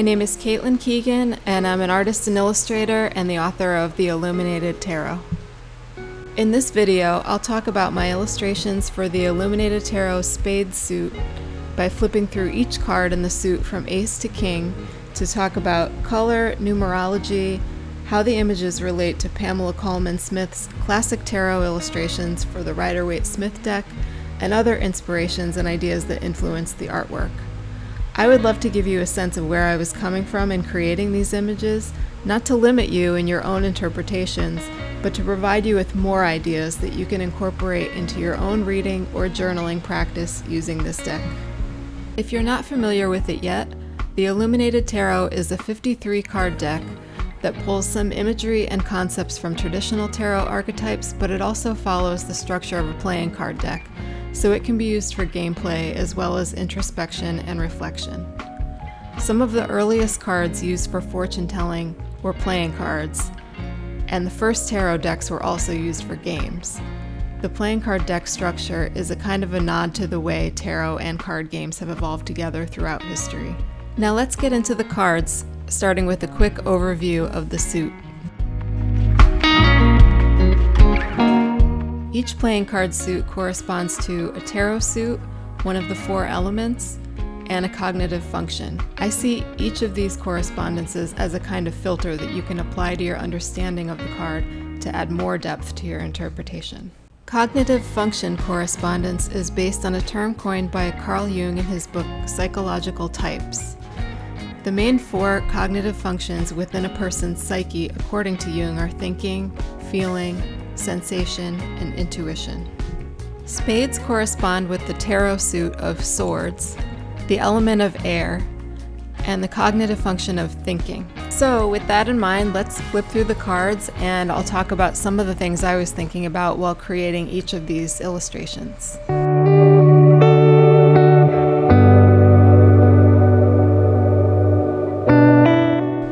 My name is Caitlin Keegan, and I'm an artist and illustrator and the author of the Illuminated Tarot. In this video, I'll talk about my illustrations for the Illuminated Tarot Spades suit by flipping through each card in the suit from Ace to King to talk about color, numerology, how the images relate to Pamela Colman Smith's classic tarot illustrations for the Rider-Waite-Smith deck, and other inspirations and ideas that influenced the artwork. I would love to give you a sense of where I was coming from in creating these images, not to limit you in your own interpretations, but to provide you with more ideas that you can incorporate into your own reading or journaling practice using this deck. If you're not familiar with it yet, the Illuminated Tarot is a 53-card deck that pulls some imagery and concepts from traditional tarot archetypes, but it also follows the structure of a playing card deck, so it can be used for gameplay as well as introspection and reflection. Some of the earliest cards used for fortune telling were playing cards, and the first tarot decks were also used for games. The playing card deck structure is a kind of a nod to the way tarot and card games have evolved together throughout history. Now let's get into the cards, starting with a quick overview of the suit. Each playing card suit corresponds to a tarot suit, one of the 4 elements, and a cognitive function. I see each of these correspondences as a kind of filter that you can apply to your understanding of the card to add more depth to your interpretation. Cognitive function correspondence is based on a term coined by Carl Jung in his book Psychological Types. The main 4 cognitive functions within a person's psyche, according to Jung, are thinking, feeling, sensation, and intuition. Spades correspond with the tarot suit of swords, the element of air, and the cognitive function of thinking. So with that in mind, let's flip through the cards and I'll talk about some of the things I was thinking about while creating each of these illustrations.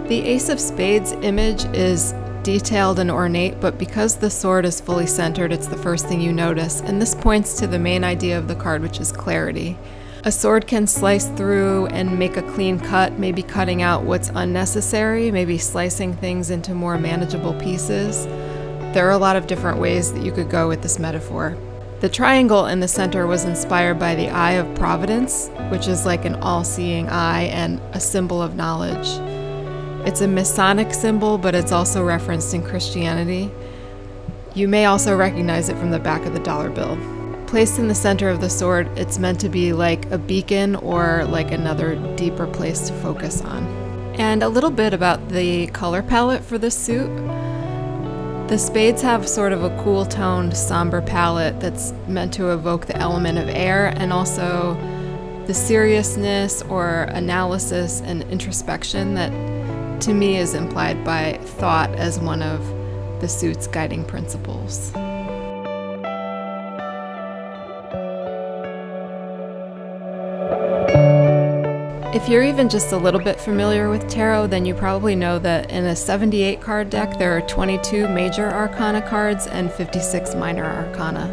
The Ace of Spades image is detailed and ornate, but because the sword is fully centered, it's the first thing you notice, and this points to the main idea of the card, which is clarity. A sword can slice through and make a clean cut, maybe cutting out what's unnecessary, maybe slicing things into more manageable pieces. There are a lot of different ways that you could go with this metaphor. The triangle in the center was inspired by the Eye of Providence, which is like an all-seeing eye and a symbol of knowledge. It's a Masonic symbol, but it's also referenced in Christianity. You may also recognize it from the back of the dollar bill. Placed in the center of the sword, it's meant to be like a beacon or like another deeper place to focus on. And a little bit about the color palette for this suit. The spades have sort of a cool-toned, somber palette that's meant to evoke the element of air and also the seriousness or analysis and introspection that to me is implied by thought as one of the suit's guiding principles. If you're even just a little bit familiar with tarot, then you probably know that in a 78 card deck there are 22 major arcana cards and 56 minor arcana.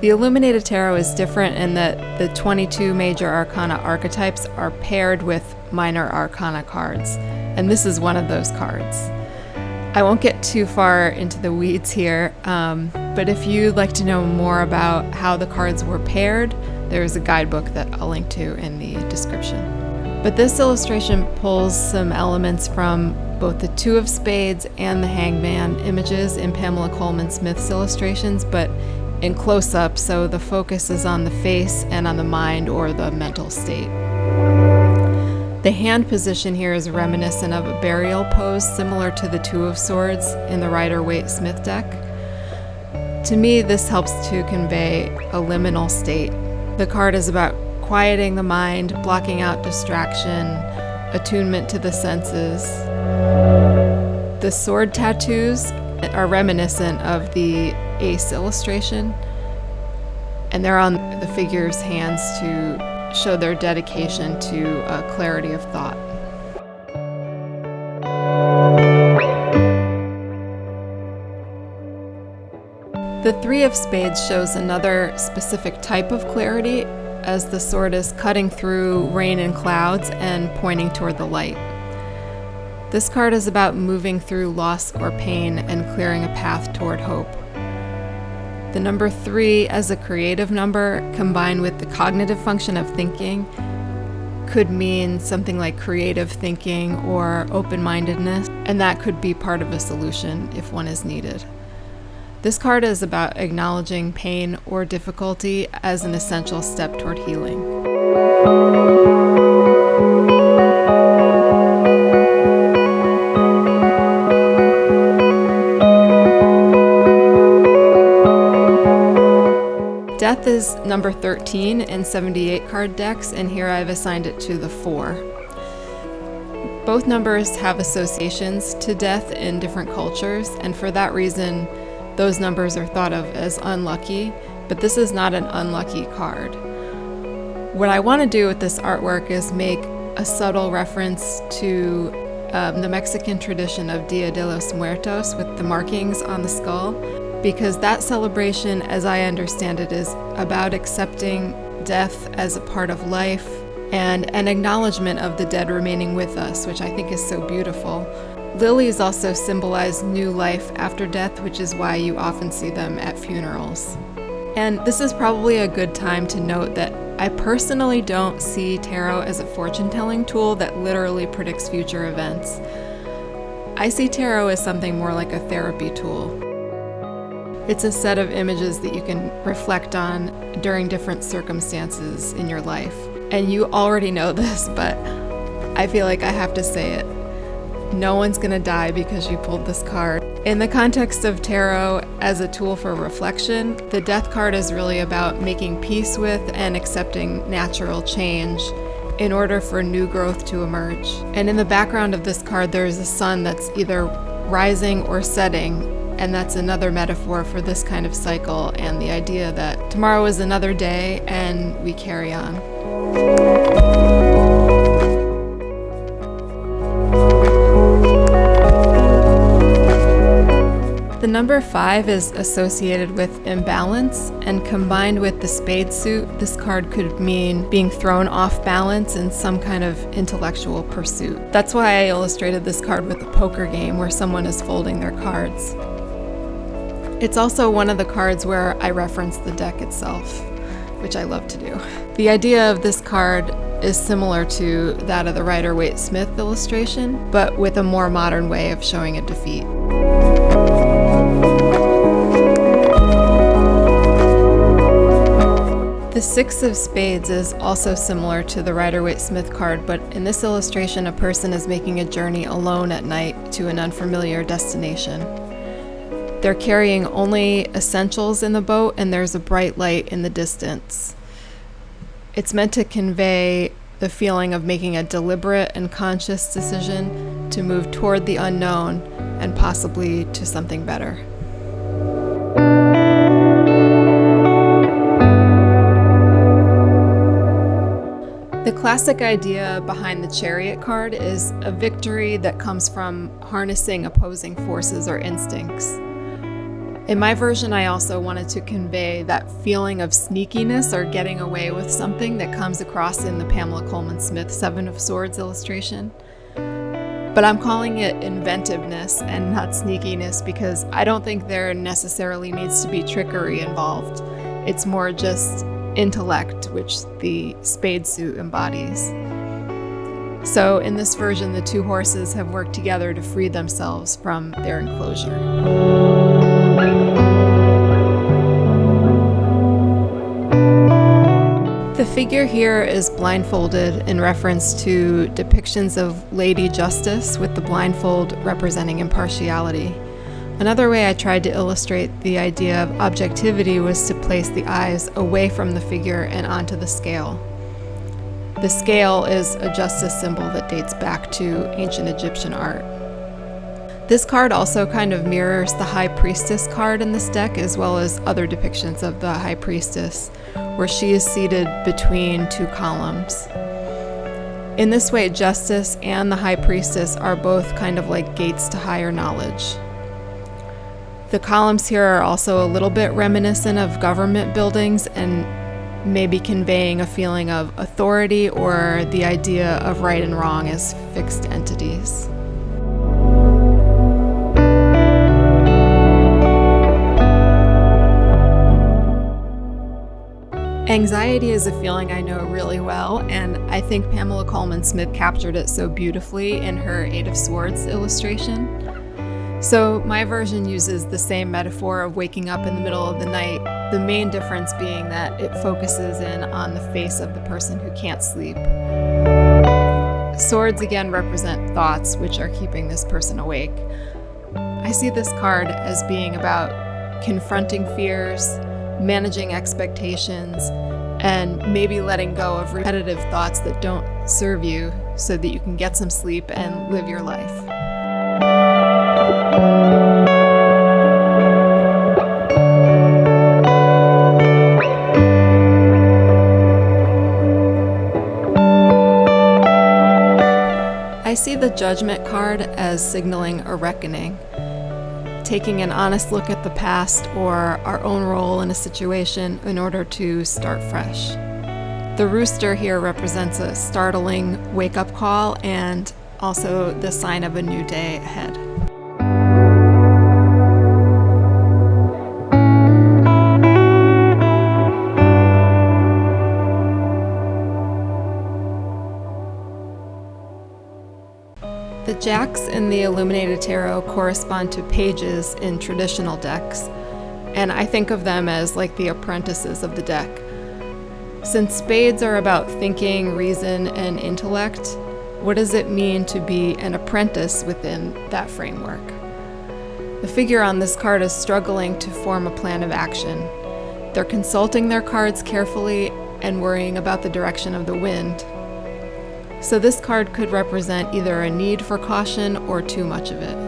The Illuminated Tarot is different in that the 22 major arcana archetypes are paired with minor arcana cards, and this is one of those cards. I won't get too far into the weeds here, but if you'd like to know more about how the cards were paired, there's a guidebook that I'll link to in the description. But this illustration pulls some elements from both the 2 of Spades and the Hangman images in Pamela Colman Smith's illustrations, but in close-up, so the focus is on the face and on the mind or the mental state. The hand position here is reminiscent of a burial pose similar to the 2 of Swords in the Rider-Waite-Smith deck. To me, this helps to convey a liminal state. The card is about quieting the mind, blocking out distraction, attunement to the senses. The sword tattoos are reminiscent of the Ace illustration, and they're on the figure's hands to show their dedication to a clarity of thought. The 3 of Spades shows another specific type of clarity, as the sword is cutting through rain and clouds and pointing toward the light. This card is about moving through loss or pain and clearing a path toward hope. The number 3 as a creative number, combined with the cognitive function of thinking, could mean something like creative thinking or open-mindedness, and that could be part of a solution if one is needed. This card is about acknowledging pain or difficulty as an essential step toward healing. Death is number 13 in 78 card decks, and here I've assigned it to the 4. Both numbers have associations to death in different cultures, and for that reason, those numbers are thought of as unlucky, but this is not an unlucky card. What I want to do with this artwork is make a subtle reference to the Mexican tradition of Dia de los Muertos with the markings on the skull, because that celebration, as I understand it, is about accepting death as a part of life and an acknowledgement of the dead remaining with us, which I think is so beautiful. Lilies also symbolize new life after death, which is why you often see them at funerals. And this is probably a good time to note that I personally don't see tarot as a fortune-telling tool that literally predicts future events. I see tarot as something more like a therapy tool. It's a set of images that you can reflect on during different circumstances in your life. And you already know this, but I feel like I have to say it. No one's gonna die because you pulled this card. In the context of tarot as a tool for reflection, the death card is really about making peace with and accepting natural change in order for new growth to emerge. And in the background of this card, there's a sun that's either rising or setting, and that's another metaphor for this kind of cycle and the idea that tomorrow is another day and we carry on. The number 5 is associated with imbalance, and combined with the spade suit, this card could mean being thrown off balance in some kind of intellectual pursuit. That's why I illustrated this card with a poker game where someone is folding their cards. It's also one of the cards where I reference the deck itself, which I love to do. The idea of this card is similar to that of the Rider-Waite-Smith illustration, but with a more modern way of showing a defeat. The 6 of Spades is also similar to the Rider-Waite-Smith card, but in this illustration, a person is making a journey alone at night to an unfamiliar destination. They're carrying only essentials in the boat, and there's a bright light in the distance. It's meant to convey the feeling of making a deliberate and conscious decision to move toward the unknown and possibly to something better. The classic idea behind the Chariot card is a victory that comes from harnessing opposing forces or instincts. In my version, I also wanted to convey that feeling of sneakiness or getting away with something that comes across in the Pamela Coleman Smith 7 of Swords illustration. But I'm calling it inventiveness and not sneakiness because I don't think there necessarily needs to be trickery involved. It's more just intellect, which the spade suit embodies. So in this version, the 2 horses have worked together to free themselves from their enclosure. The figure here is blindfolded in reference to depictions of Lady Justice, with the blindfold representing impartiality. Another way I tried to illustrate the idea of objectivity was to place the eyes away from the figure and onto the scale. The scale is a justice symbol that dates back to ancient Egyptian art. This card also kind of mirrors the High Priestess card in this deck, as well as other depictions of the High Priestess, where she is seated between 2 columns. In this way, Justice and the High Priestess are both kind of like gates to higher knowledge. The columns here are also a little bit reminiscent of government buildings and maybe conveying a feeling of authority or the idea of right and wrong as fixed entities. Anxiety is a feeling I know really well, and I think Pamela Coleman Smith captured it so beautifully in her Eight of Swords illustration. So my version uses the same metaphor of waking up in the middle of the night, the main difference being that it focuses in on the face of the person who can't sleep. Swords again represent thoughts which are keeping this person awake. I see this card as being about confronting fears, managing expectations, and maybe letting go of repetitive thoughts that don't serve you so that you can get some sleep and live your life. I see the Judgment card as signaling a reckoning, taking an honest look at the past or our own role in a situation in order to start fresh. The rooster here represents a startling wake-up call and also the sign of a new day ahead. The jacks in the Illuminated Tarot correspond to pages in traditional decks, and I think of them as like the apprentices of the deck. Since spades are about thinking, reason, and intellect, what does it mean to be an apprentice within that framework? The figure on this card is struggling to form a plan of action. They're consulting their cards carefully and worrying about the direction of the wind. So this card could represent either a need for caution or too much of it.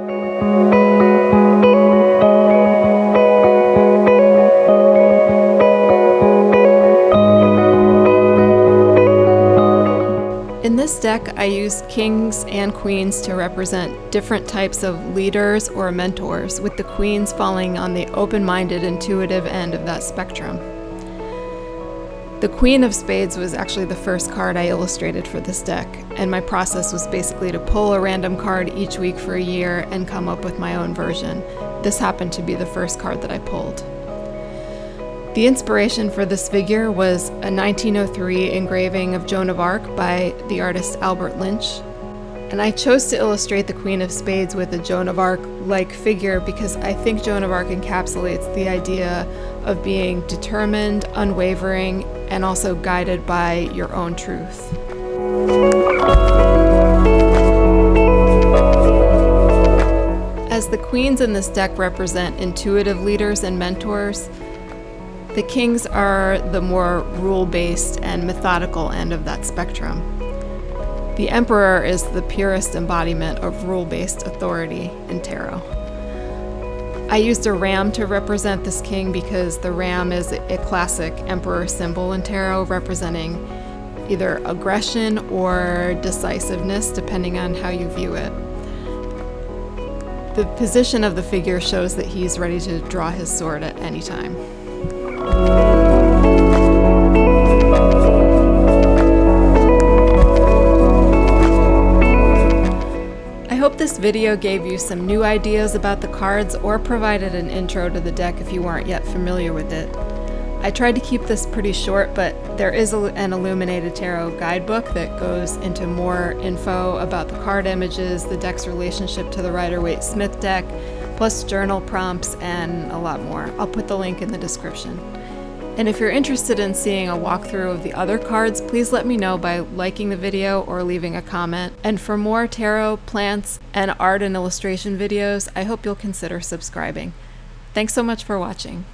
In this deck, I used kings and queens to represent different types of leaders or mentors, with the queens falling on the open-minded, intuitive end of that spectrum. The Queen of Spades was actually the first card I illustrated for this deck, and my process was basically to pull a random card each week for a year and come up with my own version. This happened to be the first card that I pulled. The inspiration for this figure was a 1903 engraving of Joan of Arc by the artist Albert Lynch. And I chose to illustrate the Queen of Spades with a Joan of Arc-like figure because I think Joan of Arc encapsulates the idea of being determined, unwavering, and also guided by your own truth. As the queens in this deck represent intuitive leaders and mentors, the kings are the more rule-based and methodical end of that spectrum. The Emperor is the purest embodiment of rule-based authority in tarot. I used a ram to represent this king because the ram is a classic emperor symbol in tarot, representing either aggression or decisiveness, depending on how you view it. The position of the figure shows that he's ready to draw his sword at any time. I hope this video gave you some new ideas about the cards or provided an intro to the deck if you weren't yet familiar with it. I tried to keep this pretty short, but there is an Illuminated Tarot guidebook that goes into more info about the card images, the deck's relationship to the Rider-Waite-Smith deck, plus journal prompts and a lot more. I'll put the link in the description. And if you're interested in seeing a walkthrough of the other cards, please let me know by liking the video or leaving a comment. And for more tarot, plants, and art and illustration videos, I hope you'll consider subscribing. Thanks so much for watching.